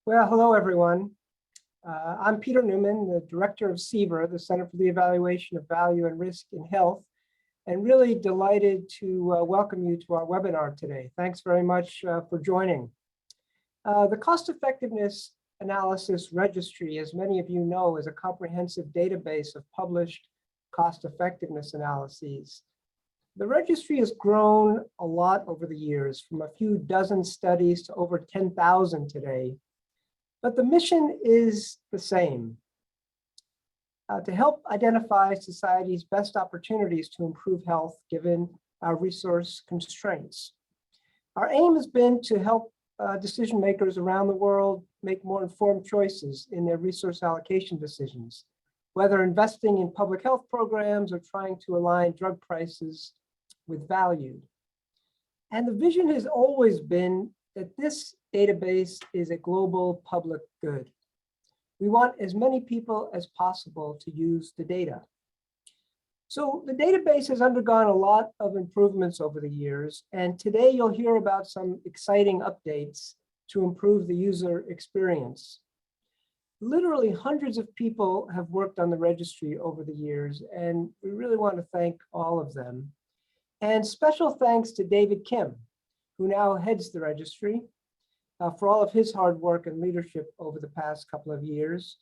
Well, hello, everyone. I'm Peter Newman, the director of CEVR, the Center for the Evaluation of Value and Risk in Health, and really delighted to welcome you to our webinar today. Thanks very much for joining. The Cost Effectiveness Analysis Registry, as many of you know, is a comprehensive database of published cost effectiveness analyses. The registry has grown a lot over the years, from a few dozen studies to over 10,000 today. But the mission is the same, to help identify society's best opportunities to improve health given our resource constraints. Our aim has been to help decision makers around the world make more informed choices in their resource allocation decisions, whether investing in public health programs or trying to align drug prices with value. And the vision has always been that this database is a global public good. We want as many people as possible to use the data. So the database has undergone a lot of improvements over the years, and today you'll hear about some exciting updates to improve the user experience. Literally hundreds of people have worked on the registry over the years, and we really want to thank all of them. And special thanks to David Kim, who now heads the registry, for all of his hard work and leadership over the past couple of years,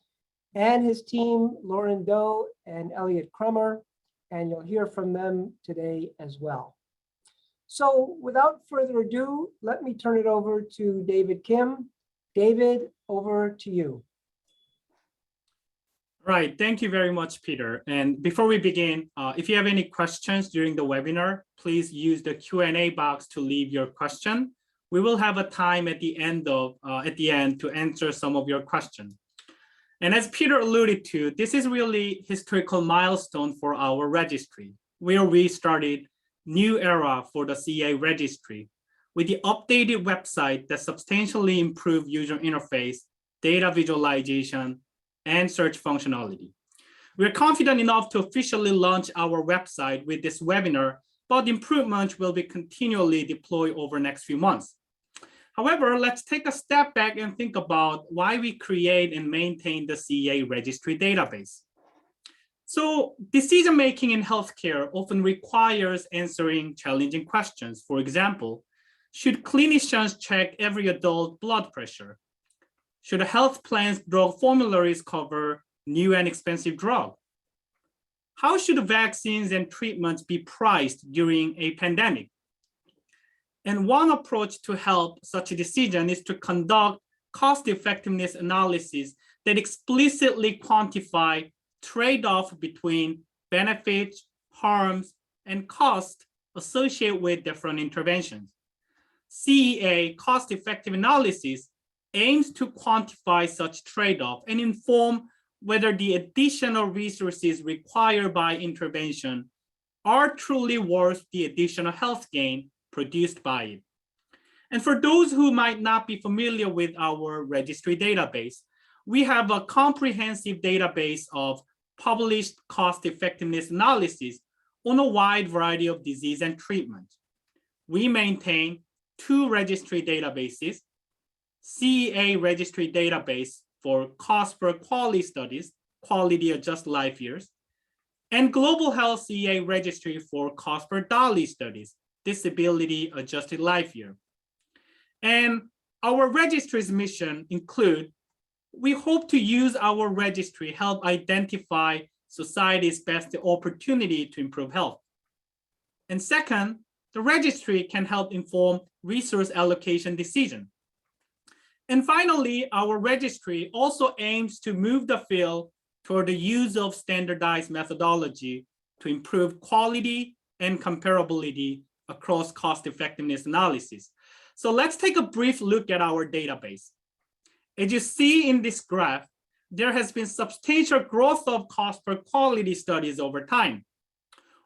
and his team, Lauren Doe and Elliot Krummer, and you'll hear from them today as well. So without further ado, let me turn it over to David Kim. David, over to you. Right, thank you very much, Peter. And before we begin, if you have any questions during the webinar, please use the Q&A box to leave your question. We will have a time at the end to answer some of your questions. And as Peter alluded to, this is really historical milestone for our registry, where we started new era for the CEA Registry with the updated website that substantially improved user interface, data visualization, and search functionality. We're confident enough to officially launch our website with this webinar, but improvements will be continually deployed over the next few months. However, let's take a step back and think about why we create and maintain the CEA Registry database. So decision-making in healthcare often requires answering challenging questions. For example, should clinicians check every adult blood pressure? Should a health plan's drug formularies cover new and expensive drugs? How should vaccines and treatments be priced during a pandemic? And one approach to help such a decision is to conduct cost-effectiveness analysis that explicitly quantify trade-off between benefits, harms, and cost associated with different interventions. CEA cost-effective analysis aims to quantify such trade-off and inform whether the additional resources required by intervention are truly worth the additional health gain produced by it. And for those who might not be familiar with our registry database, we have a comprehensive database of published cost-effectiveness analysis on a wide variety of disease and treatment. We maintain two registry databases, CEA Registry database for cost per QALY studies, quality adjusted life years, and Global Health CEA Registry for cost per DALY studies, disability adjusted life year. And our registry's mission include, we hope to use our registry help identify society's best opportunity to improve health. And second, the registry can help inform resource allocation decision. And finally, our registry also aims to move the field toward the use of standardized methodology to improve quality and comparability across cost-effectiveness analysis. So let's take a brief look at our database. As you see in this graph, there has been substantial growth of cost per QALY studies over time.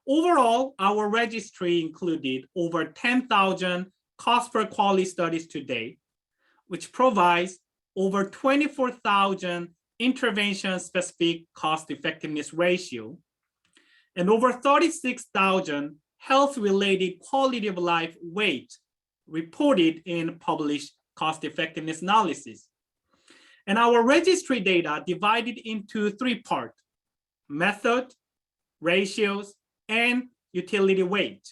Overall, our registry included over 10,000 cost per QALY studies to date, which provides over 24,000 intervention-specific cost-effectiveness ratio, and over 36,000 health-related quality of life weight reported in published cost-effectiveness analysis. And our registry data divided into three parts: method, ratios, and utility weight.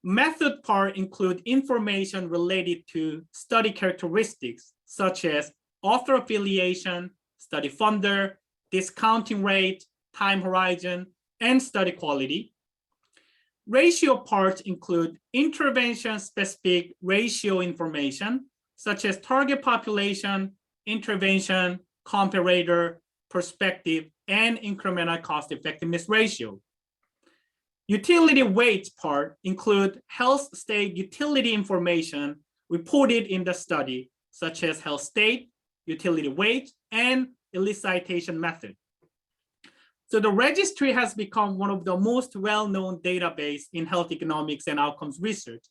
Method part include information related to study characteristics, such as author affiliation, study funder, discounting rate, time horizon, and study quality. Ratio parts include intervention-specific ratio information, such as target population, intervention, comparator, perspective, and incremental cost-effectiveness ratio. Utility weight part include health state utility information reported in the study, such as health state, utility weight, and elicitation method. So the registry has become one of the most well-known database in health economics and outcomes research.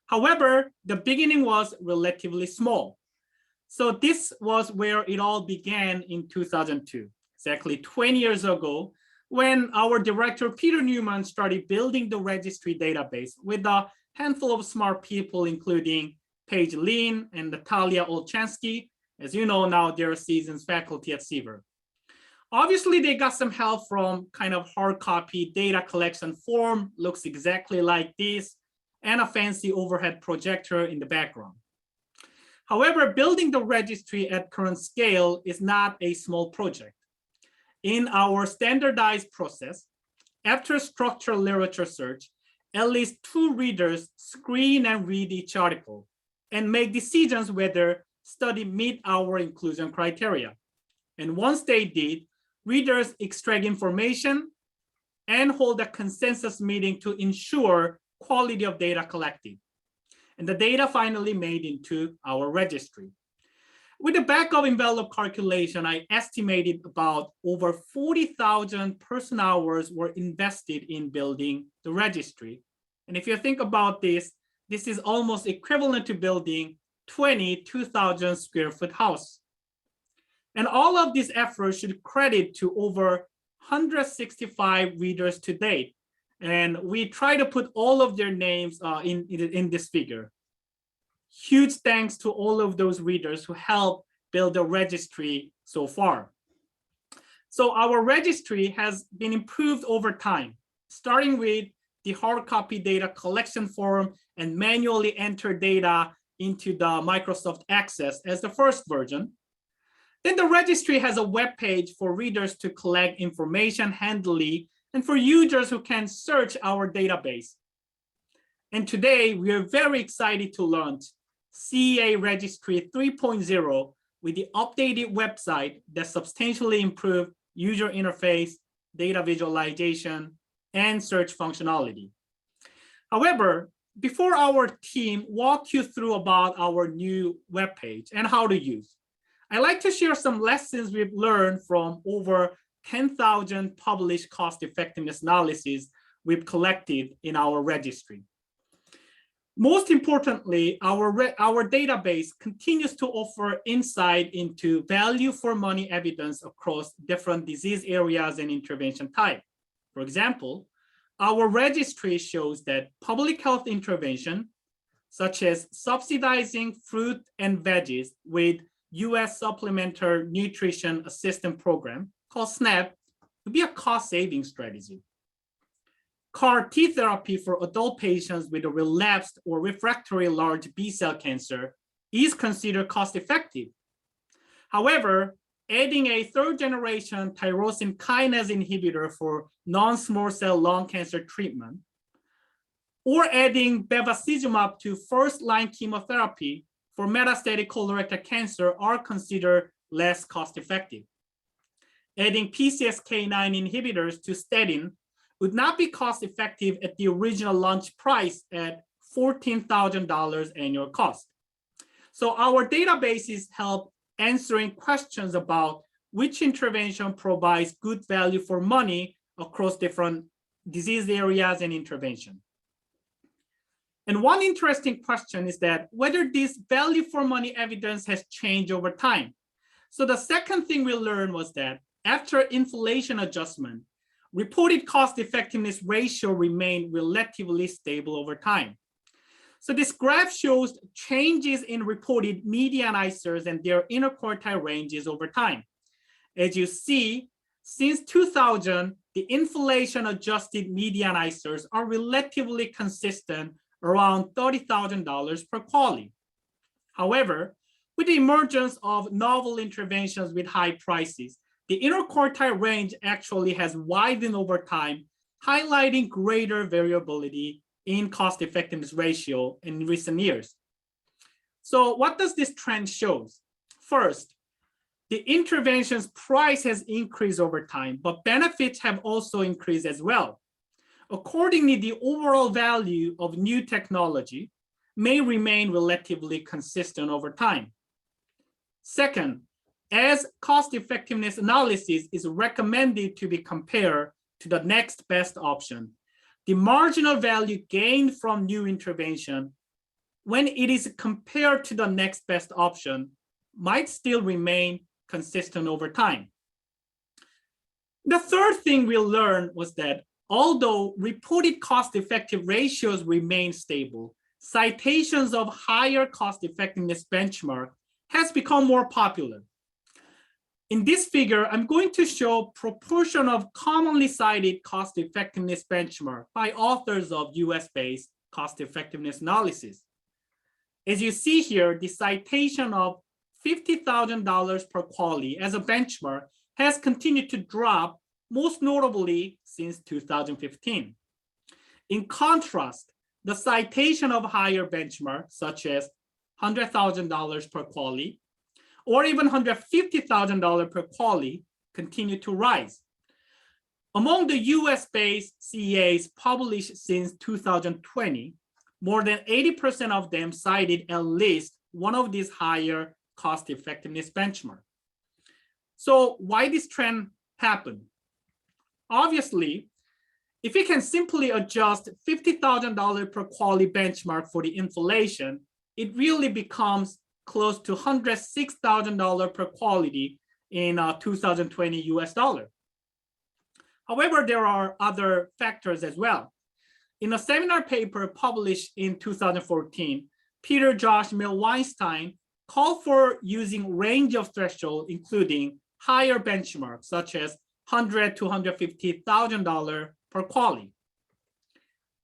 However, the beginning was relatively small. So this was where it all began in 2002, exactly 20 years ago, when our director, Peter Newman, started building the registry database with a handful of smart people, including Paige Lin and Natalia Olchansky. As you know, now they're seasoned faculty at CEVR. Obviously, they got some help from kind of hard copy data collection form, looks exactly like this, and a fancy overhead projector in the background. However, building the registry at current scale is not a small project. In our standardized process, after structured literature search, at least 2 readers screen and read each article and make decisions whether study meet our inclusion criteria. And once they did, readers extract information and hold a consensus meeting to ensure quality of data collected. And the data finally made into our registry. With the back of envelope calculation, I estimated about over 40,000 person hours were invested in building the registry. And if you think about this, this is almost equivalent to building 22,000 square foot house. And all of this effort should credit to over 165 readers to date. And we try to put all of their names in this figure. Huge thanks to all of those readers who helped build the registry so far. So our registry has been improved over time, starting with the hard copy data collection form and manually enter data into the Microsoft Access as the first version. Then the registry has a web page for readers to collect information handily and for users who can search our database. And today we are very excited to launch CEA Registry 3.0 with the updated website that substantially improved user interface, data visualization, and search functionality. However, before our team walk you through about our new webpage and how to use, I'd like to share some lessons we've learned from over 10,000 published cost effectiveness analyses we've collected in our registry. Most importantly, our database continues to offer insight into value for money evidence across different disease areas and intervention type. For example, our registry shows that public health intervention, such as subsidizing fruit and veggies with U.S. Supplementary Nutrition Assistance Program, called SNAP, to be a cost-saving strategy. CAR T therapy for adult patients with a relapsed or refractory large B-cell cancer is considered cost-effective. However, adding a third-generation tyrosine kinase inhibitor for non-small cell lung cancer treatment, or adding bevacizumab to first-line chemotherapy for metastatic colorectal cancer are considered less cost-effective. Adding PCSK9 inhibitors to statin would not be cost-effective at the original launch price at $14,000 annual cost. So our databases help answering questions about which intervention provides good value for money across different disease areas and intervention. And one interesting question is that whether this value for money evidence has changed over time. So the second thing we learned was that after inflation adjustment, reported cost effectiveness ratio remained relatively stable over time. So this graph shows changes in reported median ICERs and their interquartile ranges over time. As you see, since 2000, the inflation-adjusted median ICERs are relatively consistent around $30,000 per QALY. However, with the emergence of novel interventions with high prices, the interquartile range actually has widened over time, highlighting greater variability in cost-effectiveness ratio in recent years. So what does this trend show? First, the intervention's price has increased over time, but benefits have also increased as well. Accordingly, the overall value of new technology may remain relatively consistent over time. Second, as cost-effectiveness analysis is recommended to be compared to the next best option, the marginal value gained from new intervention, when it is compared to the next best option, might still remain consistent over time. The third thing we learned was that although reported cost-effective ratios remain stable, citations of higher cost-effectiveness benchmark has become more popular. In this figure, I'm going to show proportion of commonly cited cost-effectiveness benchmark by authors of US-based cost-effectiveness analysis. As you see here, the citation of $50,000 per QALY as a benchmark has continued to drop, most notably since 2015. In contrast, the citation of higher benchmarks, such as $100,000 per QALY, or even $150,000 per QALY, continue to rise. Among the US-based CEAs published since 2020, more than 80% of them cited at least one of these higher cost-effectiveness benchmarks. So why this trend happened? Obviously, if we can simply adjust $50,000 per QALY benchmark for the inflation, it really becomes close to $106,000 per QALY in 2020 US dollar. However, there are other factors as well. In a seminar paper published in 2014, Peter Josh Mill-Weinstein called for using range of threshold, including higher benchmarks such as $100,000 to $150,000 per QALY.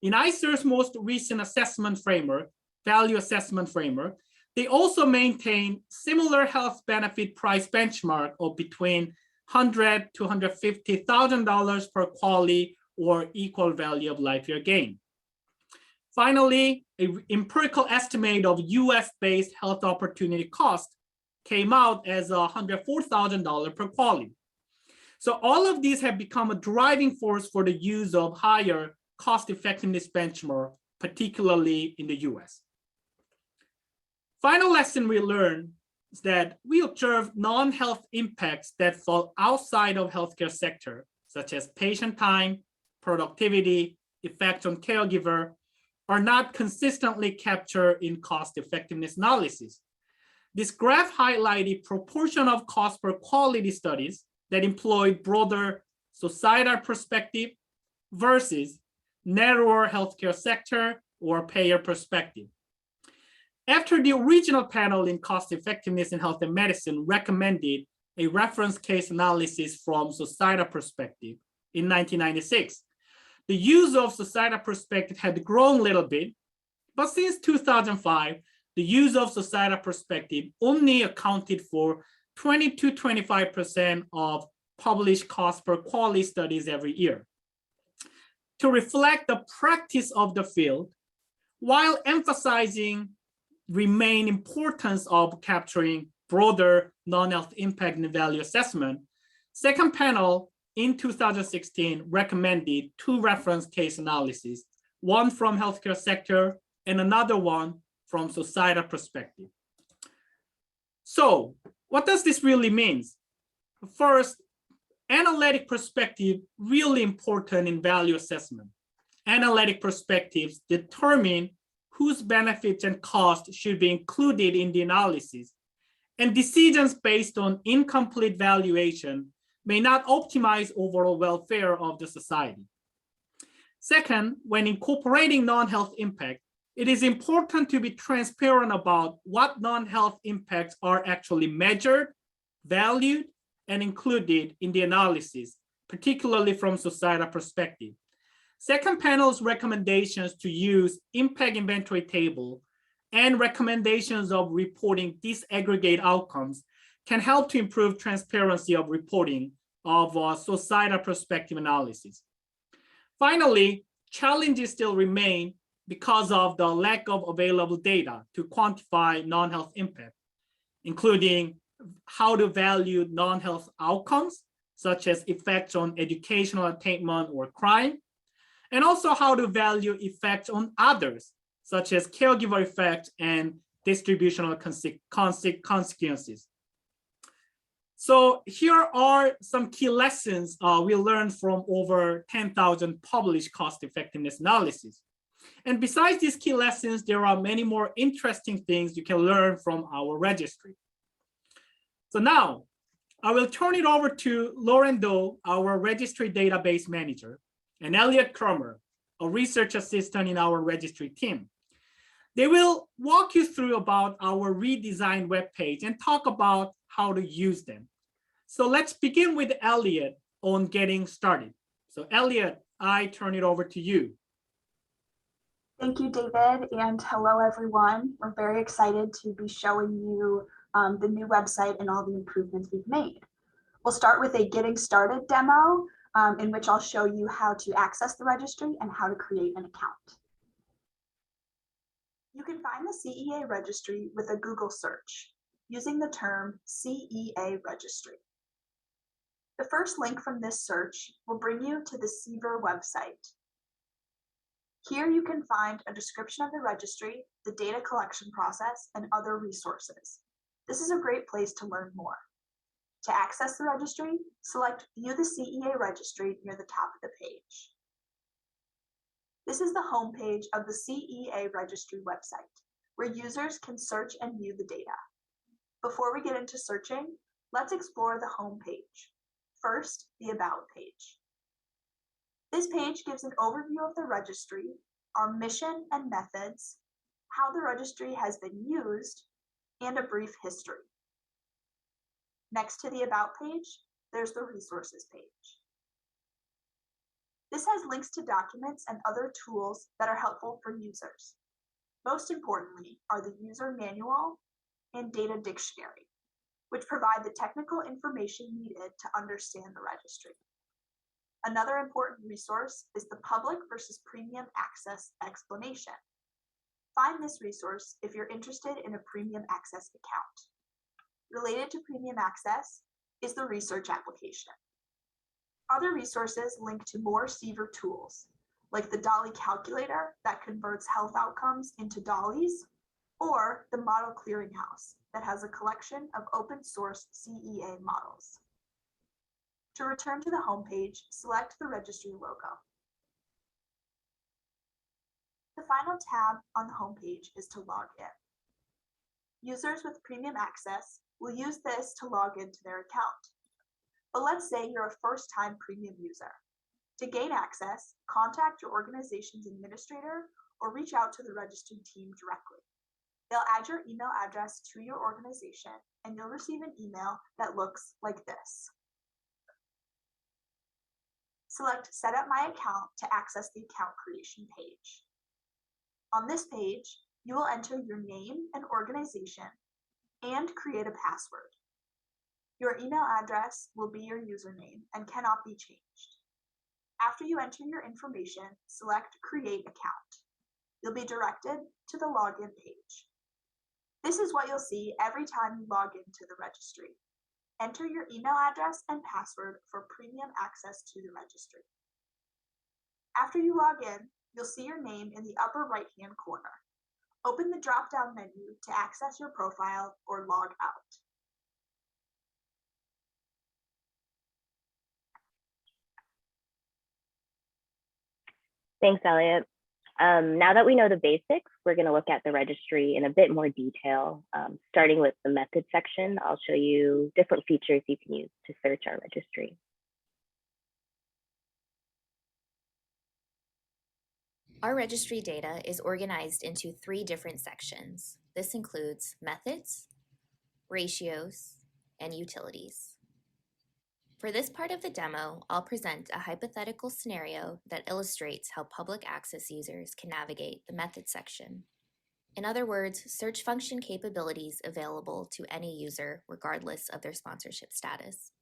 In ICER's most recent assessment framework, value assessment framework, they also maintain similar health benefit price benchmark of between $100,000 to $150,000 per QALY or equal value of life year gain. Finally, an empirical estimate of US-based health opportunity cost came out as $104,000 per QALY. So all of these have become a driving force for the use of higher cost-effectiveness benchmark, particularly in the US. Final lesson we learned is that we observe non-health impacts that fall outside of healthcare sector, such as patient time, productivity, effects on caregiver, are not consistently captured in cost-effectiveness analysis. This graph highlighted proportion of cost per QALY studies that employ broader societal perspective versus narrower healthcare sector or payer perspective. After the original panel in cost effectiveness in health and medicine recommended a reference case analysis from societal perspective in 1996, the use of societal perspective had grown a little bit, but since 2005, the use of societal perspective only accounted for 20 to 25% of published cost per QALY studies every year. To reflect the practice of the field, while emphasizing remain importance of capturing broader non-health impact and value assessment, second panel in 2016 recommended two reference case analyses, one from healthcare sector and another one from societal perspective. So what does this really mean? First, analytic perspective really important in value assessment. Analytic perspectives determine whose benefits and costs should be included in the analysis, and decisions based on incomplete valuation may not optimize overall welfare of the society. Second, when incorporating non-health impact, it is important to be transparent about what non-health impacts are actually measured, valued, and included in the analysis, particularly from societal perspective. Second panel's recommendations to use impact inventory table and recommendations of reporting disaggregate outcomes can help to improve transparency of reporting of societal perspective analysis. Finally, challenges still remain because of the lack of available data to quantify non-health impact, including how to value non-health outcomes, such as effects on educational attainment or crime, and also how to value effects on others, such as caregiver effect and distributional consequences. So here are some key lessons we learned from over 10,000 published cost effectiveness analysis. And besides these key lessons, there are many more interesting things you can learn from our registry. So now I will turn it over to Lauren Doe, our registry database manager, and Elliot Cromer, a research assistant in our registry team. They will walk you through about our redesigned webpage and talk about how to use them. So let's begin with Elliot on getting started. So Elliot, I turn it over to you. Thank you, David, and hello, everyone. We're very excited to be showing you the new website and all the improvements we've made. We'll start with a getting started demo in which I'll show you how to access the registry and how to create an account. You can find the CEA registry with a Google search using the term CEA Registry. The first link from this search will bring you to the CEVR website. Here you can find a description of the registry, the data collection process, and other resources. This is a great place to learn more. To access the registry, select View the CEA Registry near the top of the page. This is the home page of the CEA Registry website, where users can search and view the data. Before we get into searching, let's explore the home page. First, the About page. This page gives an overview of the registry, our mission and methods, how the registry has been used, and a brief history. Next to the About page, there's the Resources page. This has links to documents and other tools that are helpful for users. Most importantly are the user manual and data dictionary, which provide the technical information needed to understand the registry. Another important resource is the public versus premium access explanation. Find this resource if you're interested in a premium access account. Related to premium access is the research application. Other resources link to more CEVR tools, like the DALI calculator that converts health outcomes into DALIs, or the Model Clearinghouse that has a collection of open source CEA models. To return to the homepage, select the registry logo. The final tab on the homepage is to log in. Users with premium access will use this to log into their account. But let's say you're a first-time premium user. To gain access, contact your organization's administrator or reach out to the registry team directly. They'll add your email address to your organization and you'll receive an email that looks like this. Select Set up my account to access the account creation page. On this page, you will enter your name and organization and create a password. Your email address will be your username and cannot be changed. After you enter your information, select Create Account. You'll be directed to the login page. This is what you'll see every time you log into the registry. Enter your email address and password for premium access to the registry. After you log in, you'll see your name in the upper right-hand corner. Open the drop-down menu to access your profile or log out. Thanks, Elliot. Now that we know the basics, we're going to look at the registry in a bit more detail. Starting with the method section, I'll show you different features you can use to search our registry. Our registry data is organized into 3 different sections. This includes methods, ratios, and utilities. For this part of the demo, I'll present a hypothetical scenario that illustrates how public access users can navigate the methods section. In other words, search function capabilities available to any user regardless of their sponsorship status.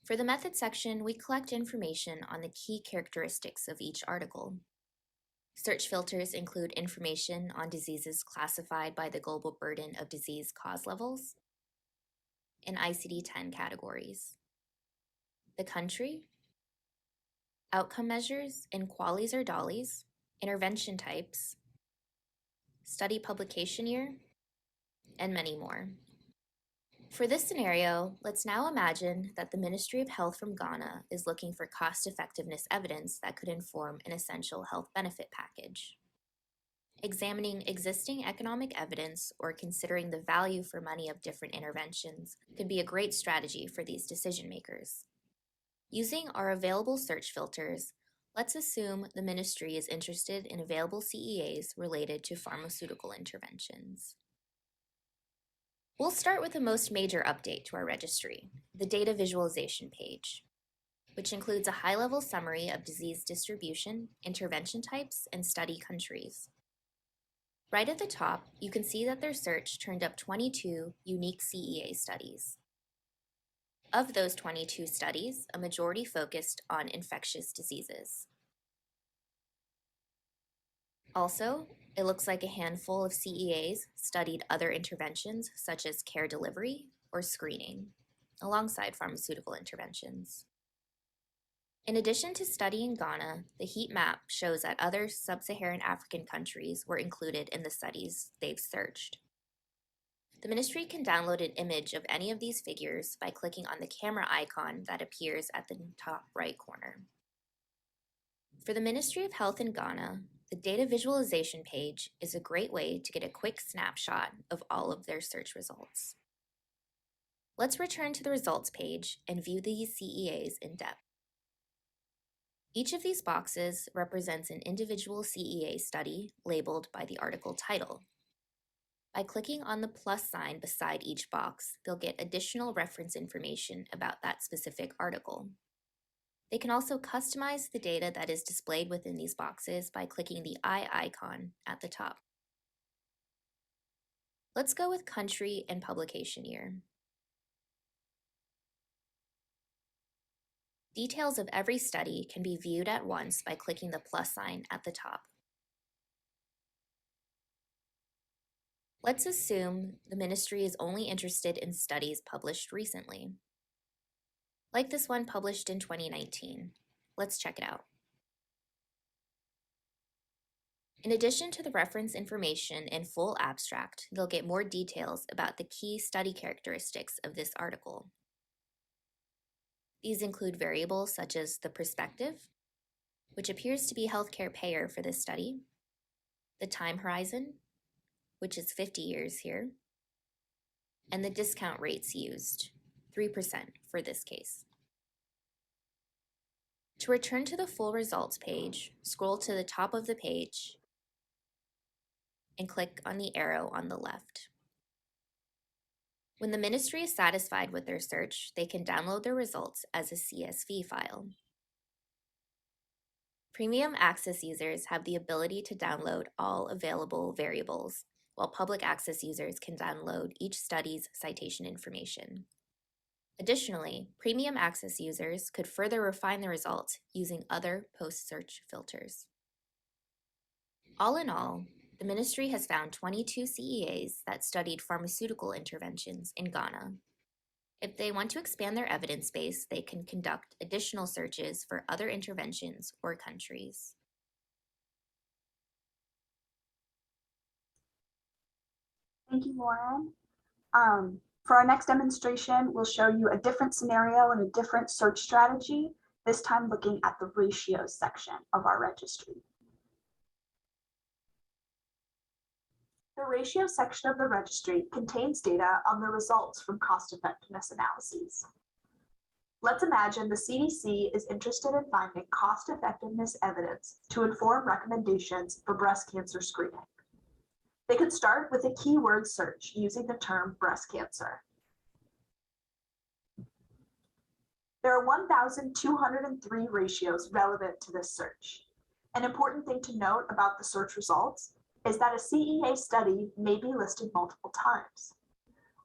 For the methods section, we collect information on the key characteristics of each article. Search filters include information on diseases classified by the global burden of disease cause levels in ICD-10 categories, the country, outcome measures in QALYs or DALYs, intervention types, study publication year, and many more. For this scenario, let's now imagine that the Ministry of Health from Ghana is looking for cost-effectiveness evidence that could inform an essential health benefit package. Examining existing economic evidence or considering the value for money of different interventions could be a great strategy for these decision makers. Using our available search filters, let's assume the ministry is interested in available CEAs related to pharmaceutical interventions. We'll start with the most major update to our registry, the data visualization page, which includes a high-level summary of disease distribution, intervention types, and study countries. Right at the top, you can see that their search turned up 22 unique CEA studies. Of those 22 studies, a majority focused on infectious diseases. Also, it looks like a handful of CEAs studied other interventions such as care delivery or screening, alongside pharmaceutical interventions. In addition to studying Ghana, the heat map shows that other sub-Saharan African countries were included in the studies they've searched. The ministry can download an image of any of these figures by clicking on the camera icon that appears at the top right corner. For the Ministry of Health in Ghana, the data visualization page is a great way to get a quick snapshot of all of their search results. Let's return to the results page and view these CEAs in depth. Each of these boxes represents an individual CEA study labeled by the article title. By clicking on the plus sign beside each box, they'll get additional reference information about that specific article. They can also customize the data that is displayed within these boxes by clicking the eye icon at the top. Let's go with country and publication year. Details of every study can be viewed at once by clicking the plus sign at the top. Let's assume the ministry is only interested in studies published recently, like this one published in 2019. Let's check it out. In addition to the reference information and full abstract, they'll get more details about the key study characteristics of this article. These include variables such as the perspective, which appears to be healthcare payer for this study, the time horizon, which is 50 years here, and the discount rates used, 3% for this case. To return to the full results page, scroll to the top of the page and click on the arrow on the left. When the ministry is satisfied with their search, they can download their results as a CSV file. Premium access users have the ability to download all available variables, while public access users can download each study's citation information. Additionally, premium access users could further refine the results using other post-search filters. All in all, the ministry has found 22 CEAs that studied pharmaceutical interventions in Ghana. If they want to expand their evidence base, they can conduct additional searches for other interventions or countries. Thank you, Lauren. For our next demonstration, we'll show you a different scenario and a different search strategy, this time looking at the ratios section of our registry. The ratio section of the registry contains data on the results from cost-effectiveness analyses. Let's imagine the CDC is interested in finding cost-effectiveness evidence to inform recommendations for breast cancer screening. They could start with a keyword search using the term breast cancer. There are 1,203 ratios relevant to this search. An important thing to note about the search results is that a CEA study may be listed multiple times.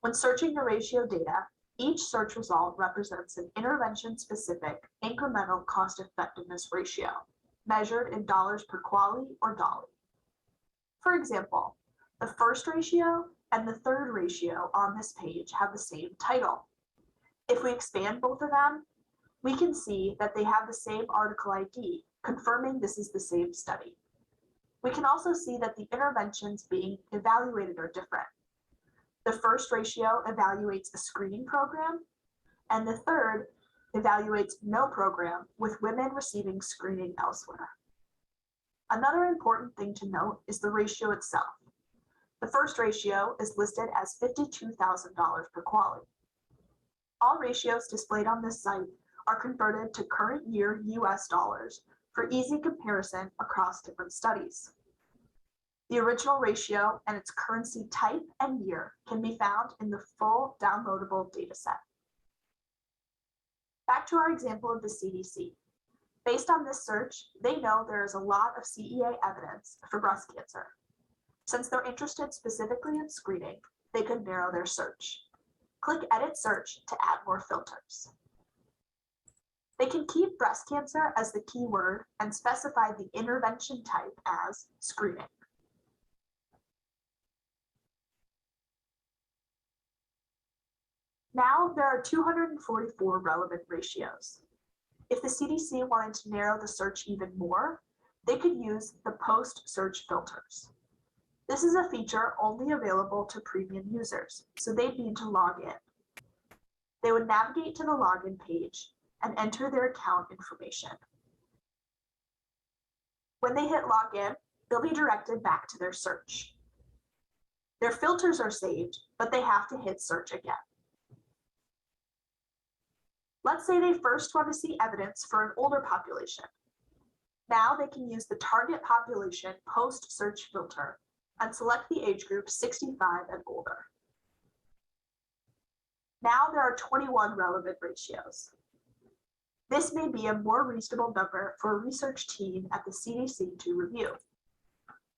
When searching the ratio data, each search result represents an intervention-specific incremental cost-effectiveness ratio, measured in dollars per QALY or DALY. For example, the first ratio and the third ratio on this page have the same title. If we expand both of them, we can see that they have the same article ID, confirming this is the same study. We can also see that the interventions being evaluated are different. The first ratio evaluates a screening program, and the third evaluates no program with women receiving screening elsewhere. Another important thing to note is the ratio itself. The first ratio is listed as $52,000 per QALY. All ratios displayed on this site are converted to current year US dollars for easy comparison across different studies. The original ratio and its currency type and year can be found in the full downloadable dataset. Back to our example of the CDC. Based on this search, they know there is a lot of CEA evidence for breast cancer. Since they're interested specifically in screening, they could narrow their search. Click Edit Search to add more filters. They can keep breast cancer as the keyword and specify the intervention type as screening. Now there are 244 relevant ratios. If the CDC wanted to narrow the search even more, they could use the post-search filters. This is a feature only available to premium users, so they'd need to log in. They would navigate to the login page and enter their account information. When they hit login, they'll be directed back to their search. Their filters are saved, but they have to hit search again. Let's say they first want to see evidence for an older population. Now they can use the target population post-search filter and select the age group 65 and older. Now there are 21 relevant ratios. This may be a more reasonable number for a research team at the CDC to review.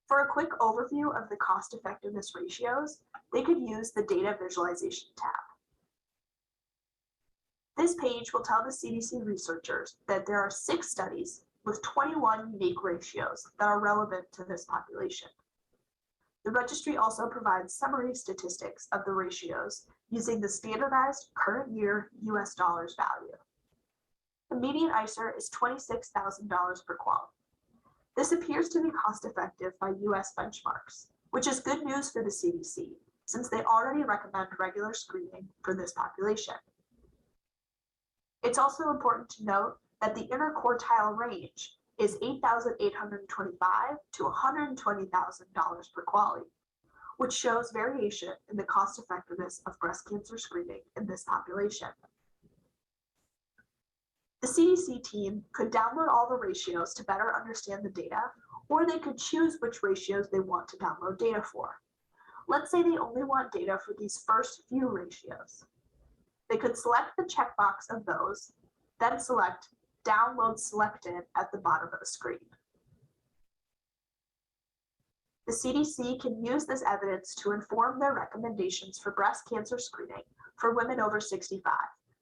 For a quick overview of the cost-effectiveness ratios, they could use the Data Visualization tab. This page will tell the CDC researchers that there are 6 studies with 21 unique ratios that are relevant to this population. The registry also provides summary statistics of the ratios using the standardized current year US dollars value. The median ICER is $26,000 per QALY. This appears to be cost-effective by US benchmarks, which is good news for the CDC, since they already recommend regular screening for this population. It's also important to note that the interquartile range is $8,825 to $120,000 per QALY, which shows variation in the cost-effectiveness of breast cancer screening in this population. The CDC team could download all the ratios to better understand the data, or they could choose which ratios they want to download data for. Let's say they only want data for these first few ratios. They could select the checkbox of those, then select Download Selected at the bottom of the screen. The CDC can use this evidence to inform their recommendations for breast cancer screening for women over 65,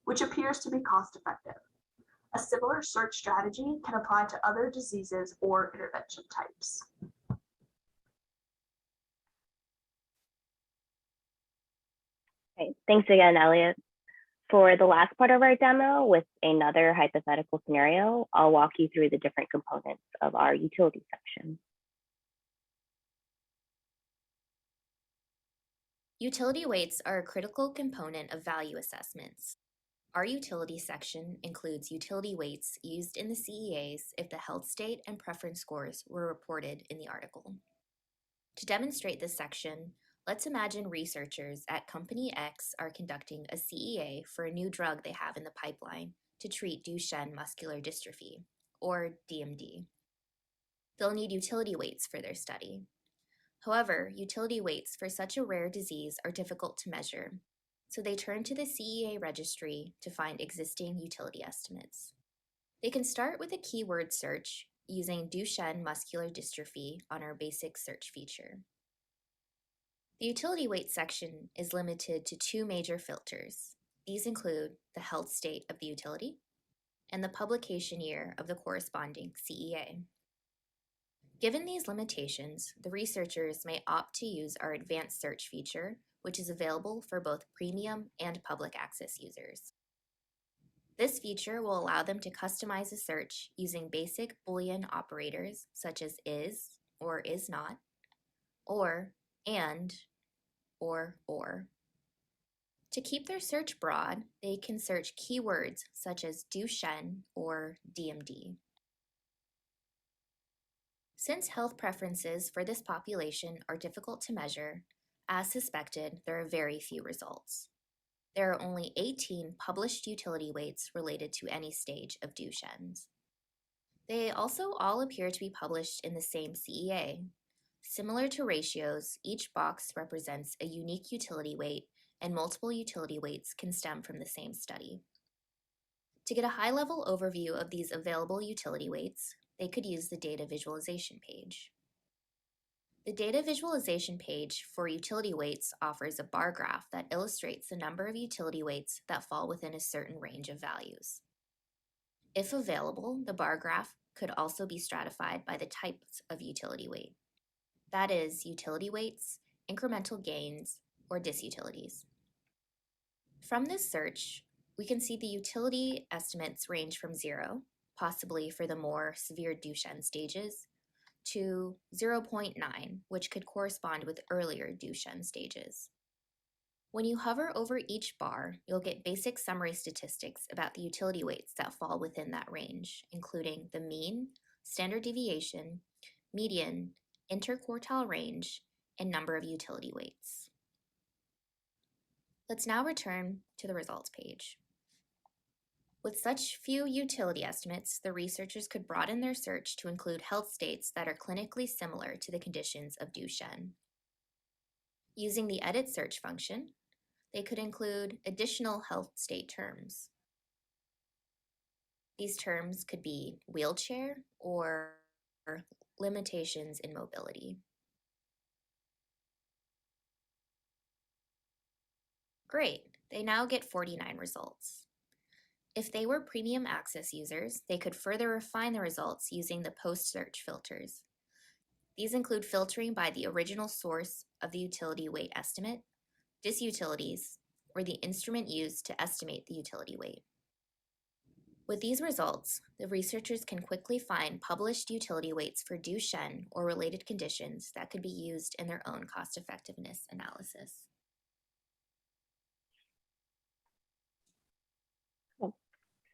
which appears to be cost-effective. A similar search strategy can apply to other diseases or intervention types. Okay, thanks again, Elliot. For the last part of our demo with another hypothetical scenario, I'll walk you through the different components of our utility section. Utility weights are a critical component of value assessments. Our utility section includes utility weights used in the CEAs if the health state and preference scores were reported in the article. To demonstrate this section, let's imagine researchers at Company X are conducting a CEA for a new drug they have in the pipeline to treat Duchenne muscular dystrophy, or DMD. They'll need utility weights for their study. However, utility weights for such a rare disease are difficult to measure, so they turn to the CEA Registry to find existing utility estimates. They can start with a keyword search using Duchenne muscular dystrophy on our basic search feature. The utility weight section is limited to two major filters. These include the health state of the utility and the publication year of the corresponding CEA. Given these limitations, the researchers may opt to use our advanced search feature, which is available for both premium and public access users. This feature will allow them to customize a search using basic Boolean operators such as is or is not, or and, or. To keep their search broad, they can search keywords such as Duchenne or DMD. Since health preferences for this population are difficult to measure, as suspected, there are very few results. There are only 18 published utility weights related to any stage of Duchenne's. They also all appear to be published in the same CEA. Similar to ratios, each box represents a unique utility weight, and multiple utility weights can stem from the same study. To get a high-level overview of these available utility weights, they could use the data visualization page. The data visualization page for utility weights offers a bar graph that illustrates the number of utility weights that fall within a certain range of values. If available, the bar graph could also be stratified by the types of utility weight. That is, utility weights, incremental gains, or disutilities. From this search, we can see the utility estimates range from 0, possibly for the more severe Duchenne stages, to 0.9, which could correspond with earlier Duchenne stages. When you hover over each bar, you'll get basic summary statistics about the utility weights that fall within that range, including the mean, standard deviation, median, interquartile range, and number of utility weights. Let's now return to the results page. With such few utility estimates, the researchers could broaden their search to include health states that are clinically similar to the conditions of Duchenne. Using the edit search function, they could include additional health state terms. These terms could be wheelchair or limitations in mobility. Great, they now get 49 results. If they were premium access users, they could further refine the results using the post-search filters. These include filtering by the original source of the utility weight estimate, disutilities, or the instrument used to estimate the utility weight. With these results, the researchers can quickly find published utility weights for Duchenne or related conditions that could be used in their own cost-effectiveness analysis.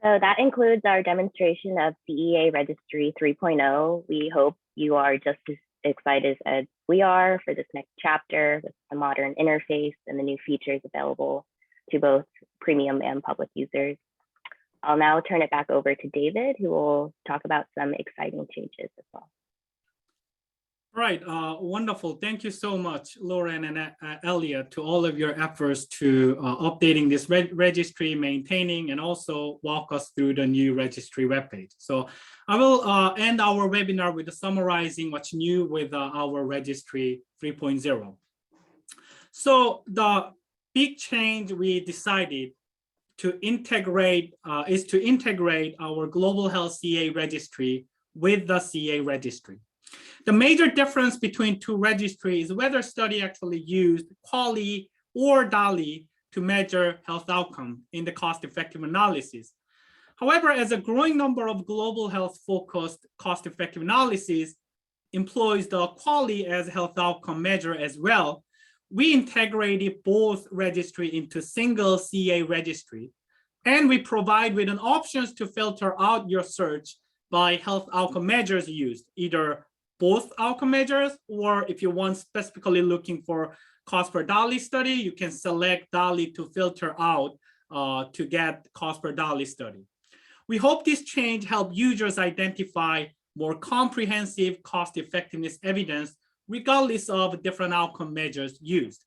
So that includes our demonstration of CEA Registry 3.0. We hope you are just as excited as we are for this next chapter with the modern interface and the new features available to both premium and public users. I'll now turn it back over to David, who will talk about some exciting changes as well. Right, wonderful. Thank you so much, Lauren and Elliot, to all of your efforts to updating this registry, maintaining, and also walk us through the new registry webpage. So I will end our webinar with summarizing what's new with our registry 3.0. So the big change we decided to integrate is to integrate our global health CEA registry with the CEA registry. The major difference between two registries is whether study actually used QALY or DALY to measure health outcome in the cost-effective analysis. However, as a growing number of global health-focused cost-effective analysis employs the QALY as a health outcome measure as well, we integrated both registry into single CEA registry, and we provide with an options to filter out your search by health outcome measures used, either both outcome measures, or if you want specifically looking for cost per DALY study, you can select DALY to filter out to get cost per DALY study. We hope this change help users identify more comprehensive cost effectiveness evidence regardless of different outcome measures used.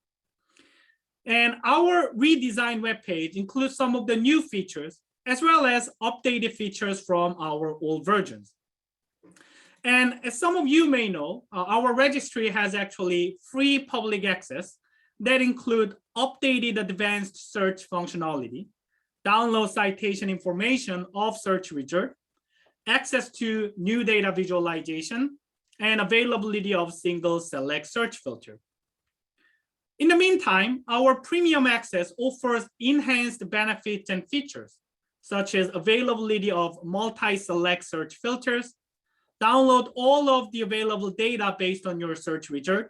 And our redesigned webpage includes some of the new features as well as updated features from our old versions. And as some of you may know, our registry has actually free public access that include updated advanced search functionality, download citation information of search result, access to new data visualization, and availability of single select search filter. In the meantime, our premium access offers enhanced benefits and features, such as availability of multi-select search filters, download all of the available data based on your search result,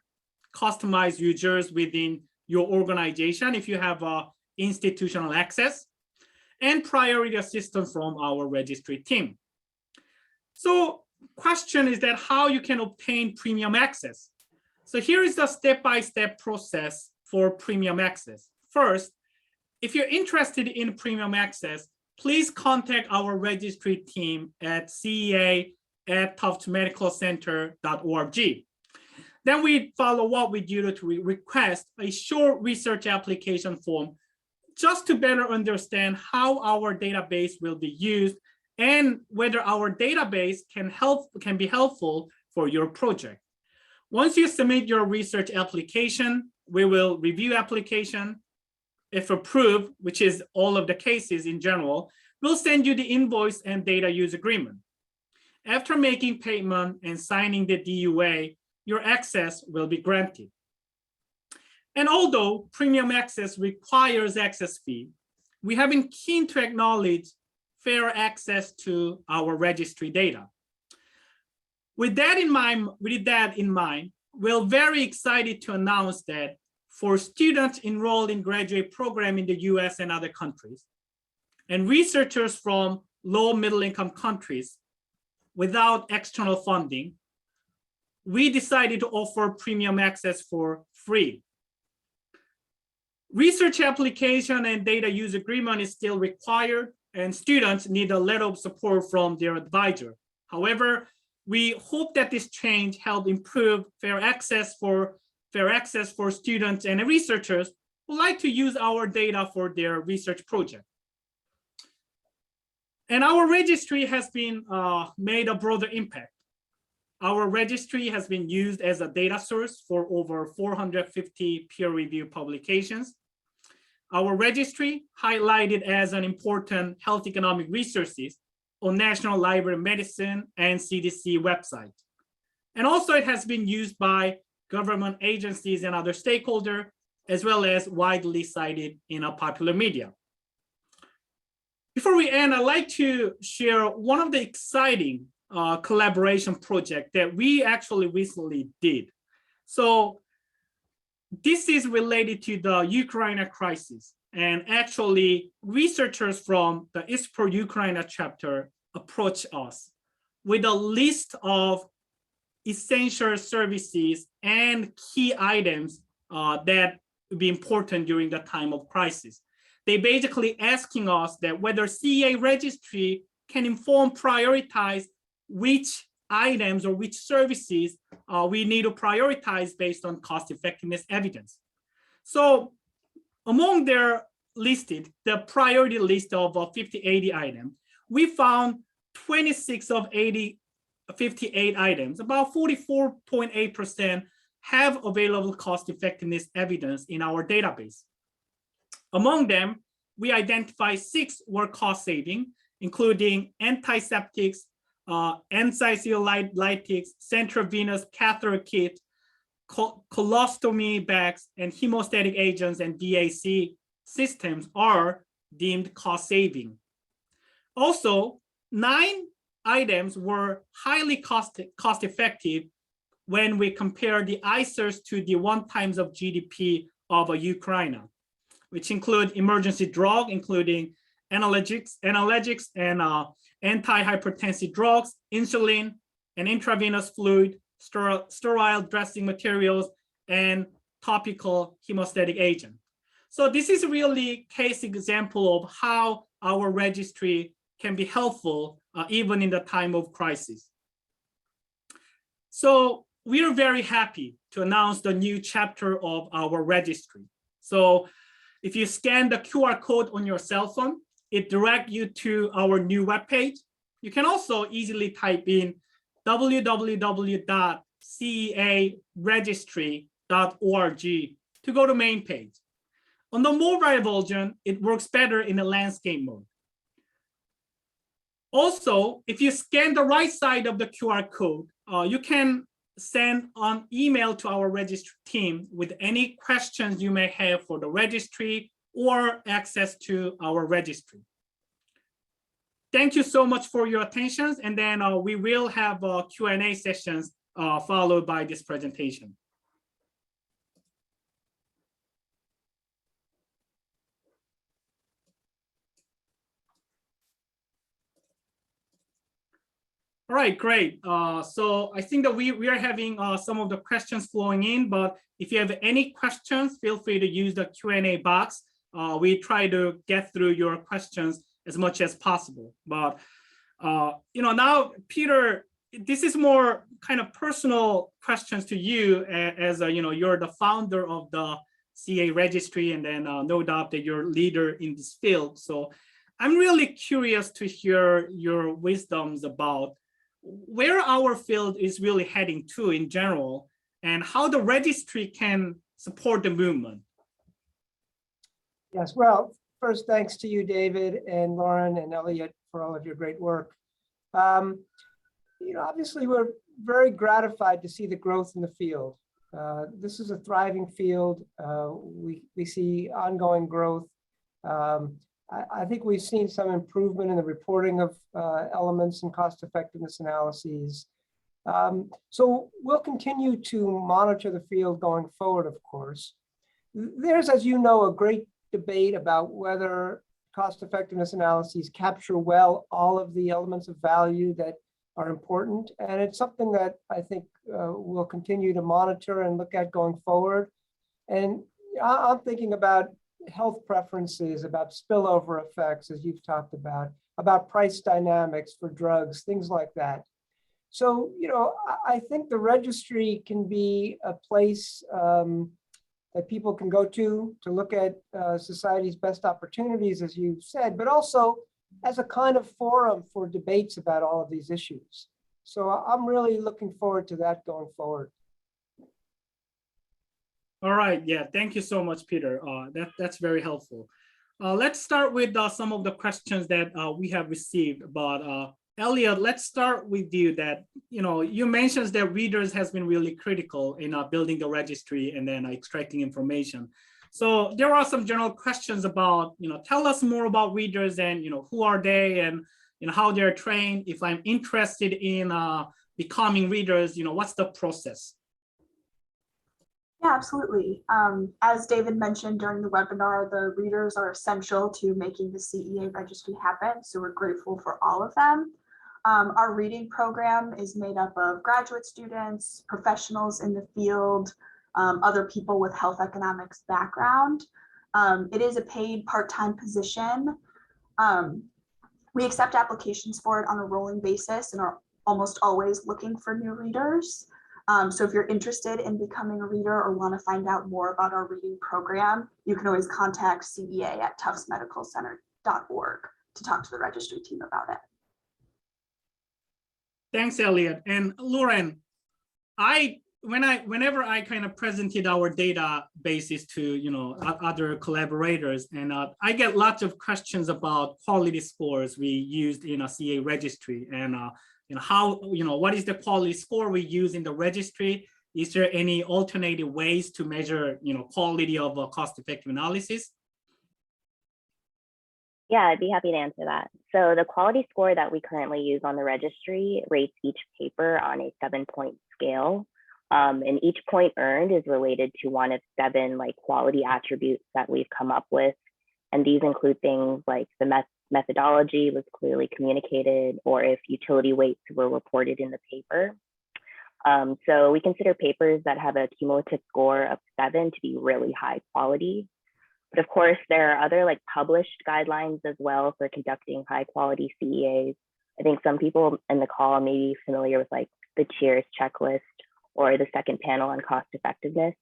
customize users within your organization if you have institutional access, and priority assistance from our registry team. So question is that how you can obtain premium access. So here is the step-by-step process for premium access. First, if you're interested in premium access, please contact our registry team at CEA@tuftsmedicalcenter.org. Then we follow up with you to request a short research application form just to better understand how our database will be used and whether our database can be helpful for your project. Once you submit your research application, we will review application. If approved, which is all of the cases in general, we'll send you the invoice and data use agreement. After making payment and signing the DUA, your access will be granted. And although premium access requires access fee, we have been keen to acknowledge fair access to our registry data. With that in mind, we're very excited to announce that for students enrolled in graduate program in the US and other countries, and researchers from low middle income countries without external funding, we decided to offer premium access for free. Research application and data use agreement is still required, and students need a letter of support from their advisor. However, we hope that this change help improve fair access for students and researchers who like to use our data for their research project. And our registry has been made a broader impact. Our registry has been used as a data source for over 450 peer-reviewed publications. Our registry, highlighted as an important health economic resources on National Library of Medicine and CDC website. And also it has been used by government agencies and other stakeholders, as well as widely cited in a popular media. Before we end, I'd like to share one of the exciting collaboration project that we actually recently did. So this is related to the Ukraine crisis. And actually researchers from the ISPOR Ukraine chapter approached us with a list of essential services and key items that would be important during the time of crisis. They basically asking us that whether CEA Registry can inform, prioritize which items or which services we need to prioritize based on cost effectiveness evidence. So among their listed, the priority list of 50-80 items, we found 26 of 58 items, about 44.8% have available cost effectiveness evidence in our database. Among them, we identified 6 were cost saving, including antiseptics, anxiolytics, central venous catheter kit, colostomy bags, and hemostatic agents and DAC systems are deemed cost saving. Also, 9 items were highly cost effective when we compare the ICERs to the 1 times of GDP of Ukraine, which include emergency drug, including analgesics and anti-hypertensive drugs, insulin, and intravenous fluid, sterile dressing materials, and topical hemostatic agent. So this is really a case example of how our registry can be helpful even in the time of crisis. So we are very happy to announce the new chapter of our registry. So if you scan the QR code on your cell phone, it directs you to our new webpage. You can also easily type in www.cearegistry.org to go to main page. On the mobile version, it works better in the landscape mode. Also, if you scan the right side of the QR code, you can send an email to our registry team with any questions you may have for the registry or access to our registry. Thank you so much for your attention, and then we will have Q&A sessions followed by this presentation. All right, great. So I think that we are having some of the questions flowing in, but if you have any questions, feel free to use the Q&A box. We try to get through your questions as much as possible. But now, Peter, this is more kind of personal questions to you as you're the founder of the CEA Registry, and then no doubt that you're a leader in this field. So I'm really curious to hear your wisdoms about where our field is really heading to in general, and how the registry can support the movement. Yes, well, first, thanks to you, David, and Lauren and Elliot for all of your great work. Obviously, we're very gratified to see the growth in the field. This is a thriving field. We see ongoing growth. I think we've seen some improvement in the reporting of elements and cost effectiveness analyses. So we'll continue to monitor the field going forward, of course. There's, as you know, a great debate about whether cost effectiveness analyses capture well all of the elements of value that are important. And it's something that I think we'll continue to monitor and look at going forward. And I'm thinking about health preferences, about spillover effects, as you've talked about price dynamics for drugs, things like that. So, I think the registry can be a place that people can go to look at society's best opportunities, as you said, but also as a kind of forum for debates about all of these issues. So I'm really looking forward to that going forward. All right, yeah, thank you so much, Peter. That's very helpful. Let's start with some of the questions that we have received. But Elliot, let's start with you. That you mentioned that readers has been really critical in building the registry and then extracting information. So there are some general questions about tell us more about readers and who are they and how they're trained. If I'm interested in becoming readers, what's the process? Yeah, absolutely. As David mentioned during the webinar, the readers are essential to making the CEA registry happen. So we're grateful for all of them. Our reading program is made up of graduate students, professionals in the field, other people with health economics background. It is a paid part-time position. We accept applications for it on a rolling basis and are almost always looking for new readers. So if you're interested in becoming a reader or want to find out more about our reading program, you can always contact CEA at tuftsmedicalcenter.org to talk to the registry team about it. Thanks, Elliot. And Lauren, whenever I kind of presented our databases to other collaborators, and I get lots of questions about quality scores we used in a CEA registry, and what is the quality score we use in the registry? Is there any alternative ways to measure quality of a cost-effective analysis? Yeah, I'd be happy to answer that. So the quality score that we currently use on the registry rates each paper on a 7-point scale. And each point earned is related to one of 7 quality attributes that we've come up with. And these include things like the methodology was clearly communicated, or if utility weights were reported in the paper. So we consider papers that have a cumulative score of 7 to be really high quality. But of course, there are other like published guidelines as well for conducting high quality CEAs. I think some people in the call may be familiar with like the CHEERS checklist or the second panel on cost effectiveness.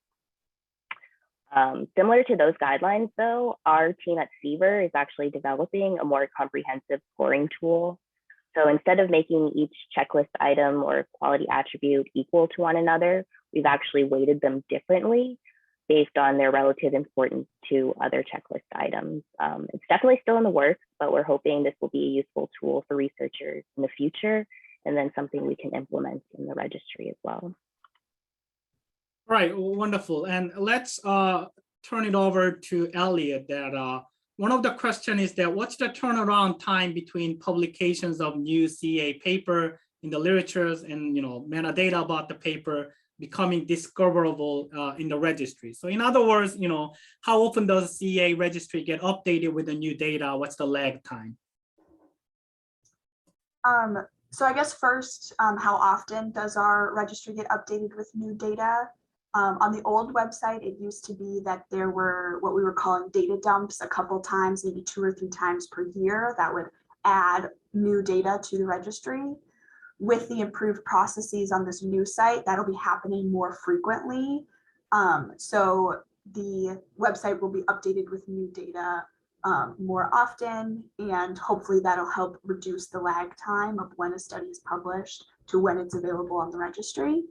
Similar to those guidelines though, our team at CEVR is actually developing a more comprehensive scoring tool. So instead of making each checklist item or quality attribute equal to one another, we've actually weighted them differently based on their relative importance to other checklist items. It's definitely still in the works, but we're hoping this will be a useful tool for researchers in the future, and then something we can implement in the registry as well. Right, wonderful. And let's turn it over to Elliot. That one of the questions is that what's the turnaround time between publications of new CEA paper in the literatures and metadata about the paper becoming discoverable in the registry? So in other words, how often does CEA registry get updated with the new data? What's the lag time? So I guess first, how often does our registry get updated with new data? On the old website, it used to be that there were what we were calling data dumps a couple times, maybe 2 or 3 times per year, that would add new data to the registry. With the improved processes on this new site, that'll be happening more frequently. So the website will be updated with new data more often, and hopefully that'll help reduce the lag time of when a study is published to when it's available on the registry.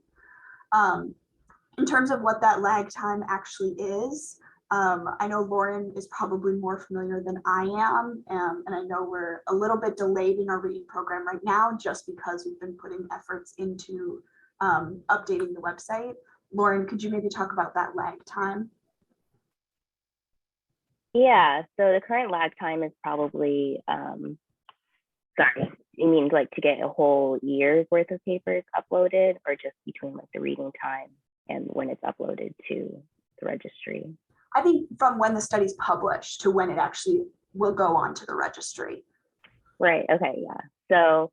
In terms of what that lag time actually is, I know Lauren is probably more familiar than I am, and I know we're a little bit delayed in our reading program right now just because we've been putting efforts into updating the website. Lauren, could you maybe talk about that lag time? Yeah, so the current lag time is probably, sorry, you mean like to get a whole year's worth of papers uploaded, or just between like the reading time and when it's uploaded to the registry? I think from when the study's published to when it actually will go on to the registry. Right, okay, yeah. So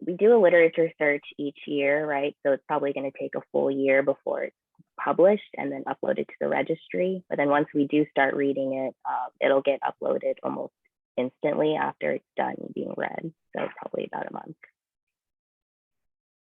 we do a literature search each year, right? So it's probably gonna take a full year before it's published and then uploaded to the registry. But then once we do start reading it, it'll get uploaded almost instantly after it's done being read. So probably about a month.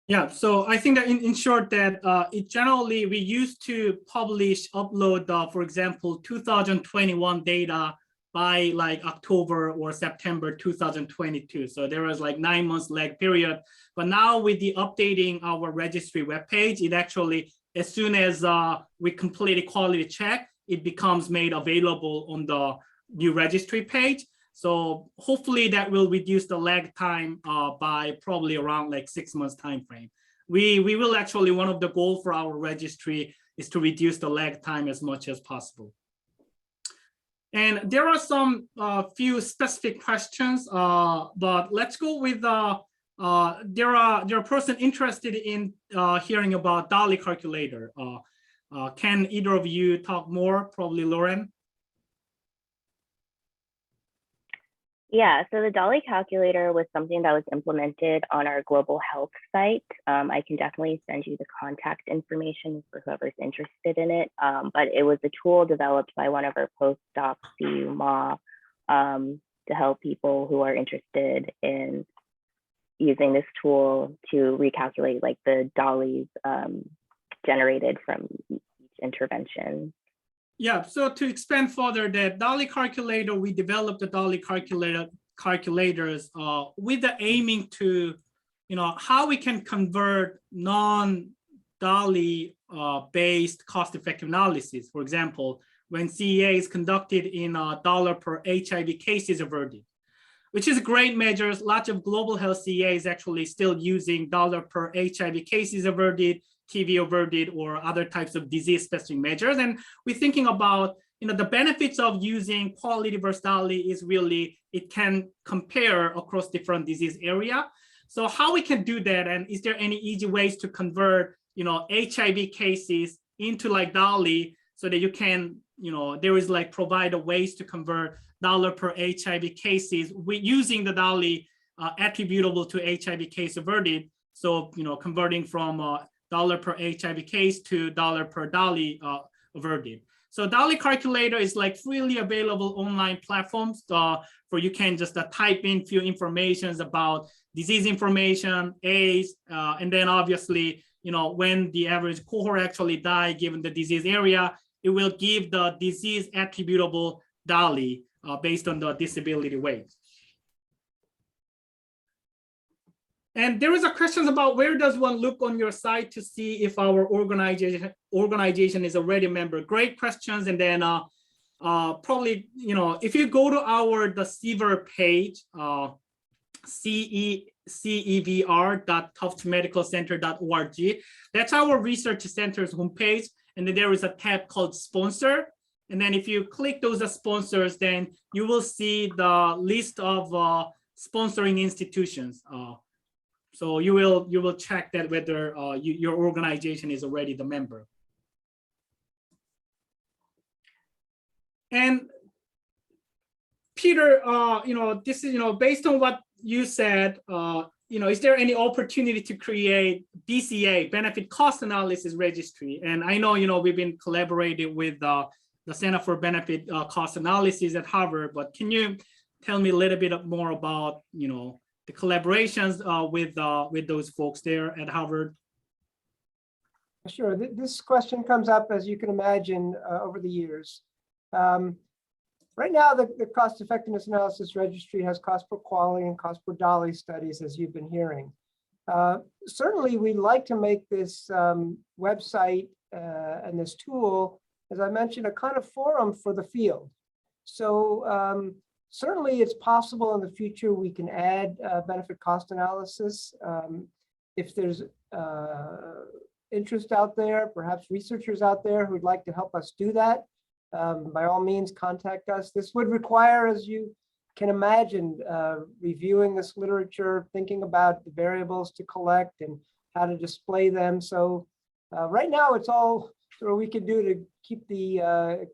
Yeah, so I think that in short that it generally, we used to upload, for example, 2021 data by like October or September 2022. So there was like 9 months lag period. But now with the updating our registry webpage, it actually, as soon as we complete a quality check, it becomes made available on the new registry page. So hopefully that will reduce the lag time by probably around like 6 months time frame. We will actually, one of the goals for our registry is to reduce the lag time as much as possible. And there are some few specific questions, but let's go with there are a person interested in hearing about DALI calculator. Can either of you talk more? Probably Lauren. Yeah, so the DALI calculator was something that was implemented on our global health site. I can definitely send you the contact information for whoever's interested in it. But it was a tool developed by one of our postdocs, CU Ma, to help people who are interested in using this tool to recalculate like the DALIs generated from each intervention. Yeah, so to expand further, the DALI calculator, we developed the DALI calculators with the aiming to, how we can convert non-DALI based cost-effective analysis. For example, when CEA is conducted in dollar per HIV cases averted, which is a great measure. Lots of global health CEA is actually still using dollar per HIV cases averted, TB averted, or other types of disease-specific measures. And we're thinking about, the benefits of using quality versus DALI is really, it can compare across different disease area. So how we can do that, and is there any easy ways to convert, HIV cases into like DALI so that you can, there is like provide ways to convert dollar per HIV cases using the DALI attributable to HIV case averted. So, converting from dollar per HIV case to dollar per DALI verdict. So DALI calculator is like freely available online platforms where you can just type in few informations about disease information, age, and then obviously, when the average cohort actually die given the disease area, it will give the disease attributable DALI based on the disability weight. And there is a question about where does one look on your site to see if our organization is already a member? Great questions. And then probably, if you go to the CEVR page, CEVR.tuftsmedicalcenter.org, that's our research center's homepage. And then there is a tab called sponsor. And then if you click those sponsors, then you will see the list of sponsoring institutions. So you will check that whether your organization is already the member. And Peter, this is based on what you said, is there any opportunity to create BCA, benefit cost analysis registry? And I know we've been collaborating with the Center for Benefit Cost Analysis at Harvard, but can you tell me a little bit more about the collaborations with those folks there at Harvard? Sure. This question comes up, as you can imagine, over the years. Right now, the cost effectiveness analysis registry has cost per QALY and cost per DALI studies, as you've been hearing. Certainly, we'd like to make this website and this tool, as I mentioned, a kind of forum for the field. So certainly, it's possible in the future we can add benefit cost analysis. If there's interest out there, perhaps researchers out there who'd like to help us do that, by all means, contact us. This would require, as you can imagine, reviewing this literature, thinking about the variables to collect and how to display them. So right now, it's all sort of we can do to keep the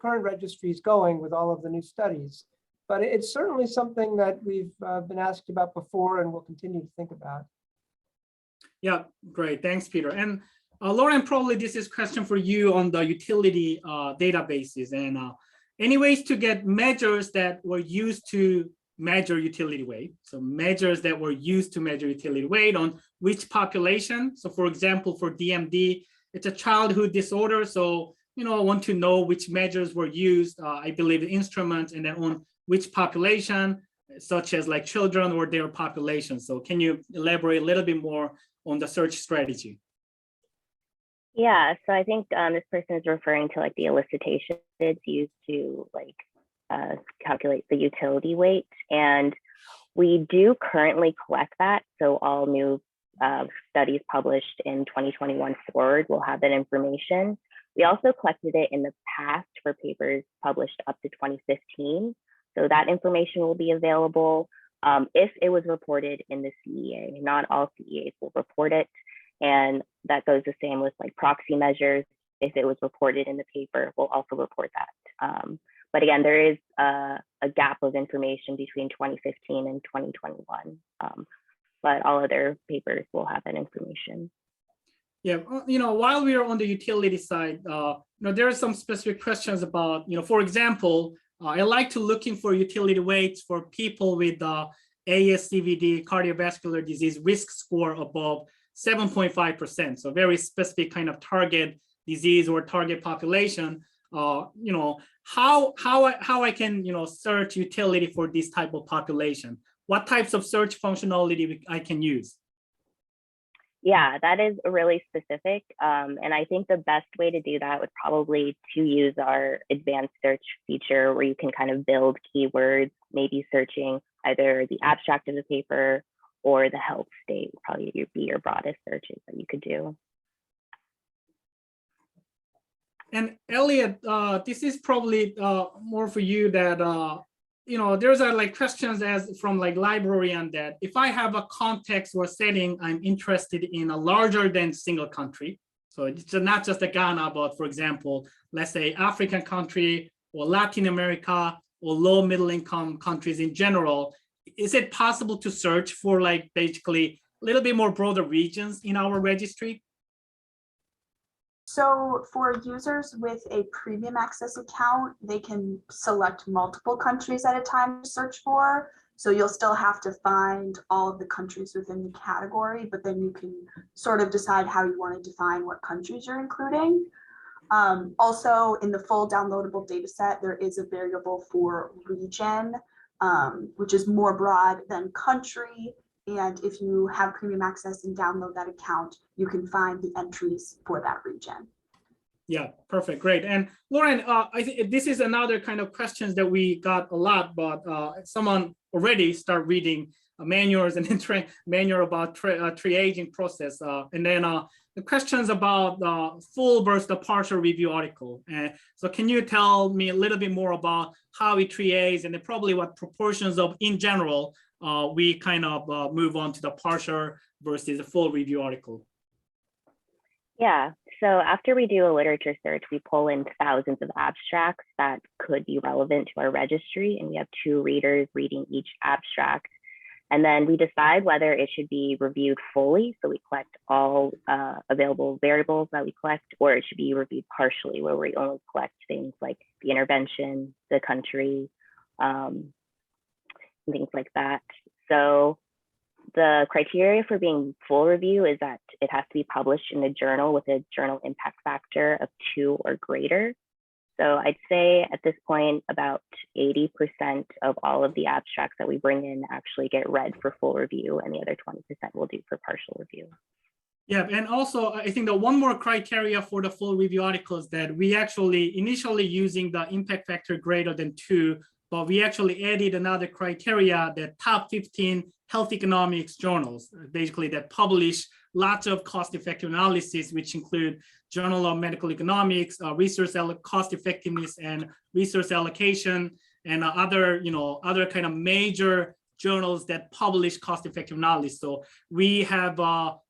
current registries going with all of the new studies. But it's certainly something that we've been asked about before and will continue to think about. Yeah, great. Thanks, Peter. And Lauren, probably this is a question for you on the utility databases and any ways to get measures that were used to measure utility weight. So measures that were used to measure utility weight on which population. So for example, for DMD, it's a childhood disorder. So, I want to know which measures were used, I believe the instruments, and then on which population, such as like children or their population. So can you elaborate a little bit more on the search strategy? Yeah, so I think this person is referring to like the elicitation it's used to like calculate the utility weight. And we do currently collect that. So all new studies published in 2021 forward will have that information. We also collected it in the past for papers published up to 2015. So that information will be available if it was reported in the CEA. Not all CEAs will report it. And that goes the same with like proxy measures. If it was reported in the paper, we'll also report that. But again, there is a gap of information between 2015 and 2021. But all other papers will have that information. Yeah, while we are on the utility side, there are some specific questions about, for example, I like to looking for utility weights for people with ASCVD, cardiovascular disease risk score above 7.5%. So very specific kind of target disease or target population. How I can search utility for this type of population? What types of search functionality I can use? Yeah, that is really specific. And I think the best way to do that would probably to use our advanced search feature where you can kind of build keywords, maybe searching either the abstract of the paper or the health state would probably be your broadest searches that you could do. And Elliot, this is probably more for you that, there's like questions as from like librarian that if I have a context or setting, I'm interested in a larger than single country. So it's not just a Ghana, but for example, let's say African country or Latin America or low middle income countries in general. Is it possible to search for like basically a little bit more broader regions in our registry? So for users with a premium access account, they can select multiple countries at a time to search for. So you'll still have to find all of the countries within the category, but then you can sort of decide how you want to define what countries you're including. Also, in the full downloadable data set, there is a variable for region, which is more broad than country. And if you have premium access and download that account, you can find the entries for that region. Yeah, perfect, great. And Lauren, I think this is another kind of questions that we got a lot, but someone already start reading manuals and manual about triaging process. And then the questions about full versus the partial review article. So can you tell me a little bit more about how we triage and then probably what proportions of in general we kind of move on to the partial versus the full review article? Yeah, so after we do a literature search, we pull in thousands of abstracts that could be relevant to our registry, and we have 2 readers reading each abstract. And then we decide whether it should be reviewed fully, so we collect all available variables that we collect, or it should be reviewed partially, where we only collect things like the intervention, the country, things like that. So the criteria for being full review is that it has to be published in a journal with a journal impact factor of 2 or greater. So I'd say at this point, about 80% of all of the abstracts that we bring in actually get read for full review, and the other 20% we'll do for partial review. Yeah, and also I think the one more criteria for the full review article is that we actually initially using the impact factor greater than 2, but we actually added another criteria that top 15 health economics journals, basically that publish lots of cost-effective analysis, which include Journal of Medical Economics, resource cost effectiveness and resource allocation, and other kind of major journals that publish cost-effective analysis. So we have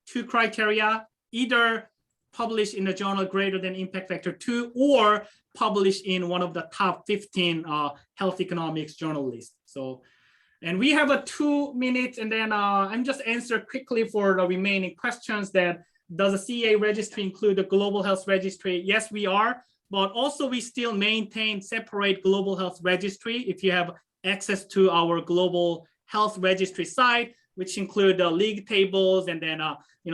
2 criteria: either published in a journal greater than impact factor 2, or published in one of the top 15 health economics journal lists. So, and we have a 2 minutes, and then I'm just answer quickly for the remaining questions. That does the CEA registry include the global health registry? Yes, we are, but also we still maintain separate global health registry. If you have access to our global health registry site, which include the league tables and then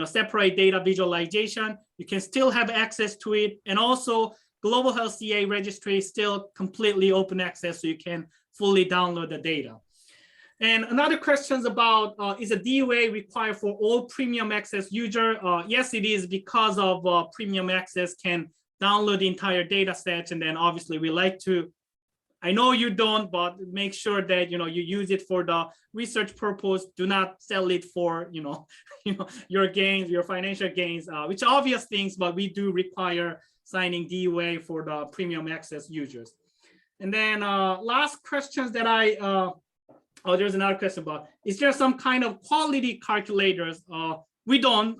separate data visualization, you can still have access to it. And also global health CEA registry is still completely open access, so you can fully download the data. And another question is about, is a DUA required for all premium access user? Yes, it is, because of premium access can download the entire data set. And then obviously we like to, I know you don't, but make sure that you use it for the research purpose. Do not sell it for your gains, your financial gains, which are obvious things, but we do require signing DUA for the premium access users. And then last questions that there's another question about, is there some kind of quality calculators? We don't,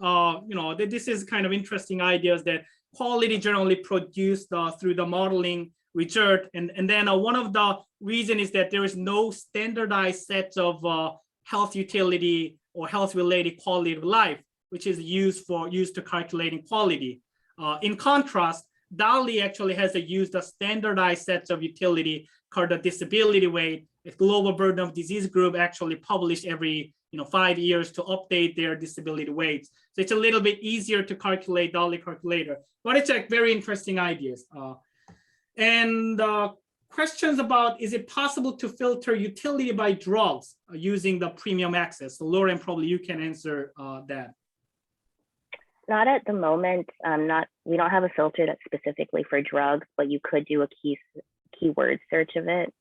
this is kind of interesting ideas that quality generally produced through the modeling result. And then one of the reasons is that there is no standardized set of health utility or health related quality of life, which is used to calculating quality. In contrast, DALY actually has used a standardized set of utility called the disability weight. If global burden of disease group actually publish every 5 years to update their disability weights. So it's a little bit easier to calculate DALY calculator, but it's like very interesting ideas. And questions about, is it possible to filter utility by drugs using the premium access? So Lauren, probably you can answer that. Not at the moment. We don't have a filter that's specifically for drugs, but you could do a keyword search of it.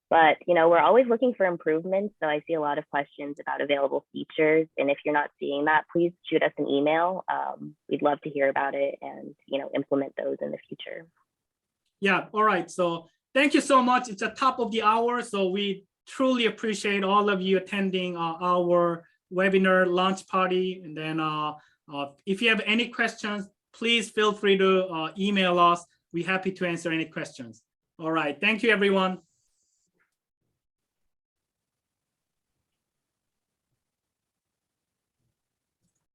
But we're always looking for improvements. So I see a lot of questions about available features. And if you're not seeing that, please shoot us an email. We'd love to hear about it and implement those in the future. Yeah, all right. So thank you so much. It's the top of the hour. So we truly appreciate all of you attending our webinar launch party. And then if you have any questions, please feel free to email us. We're happy to answer any questions. All right. Thank you, everyone.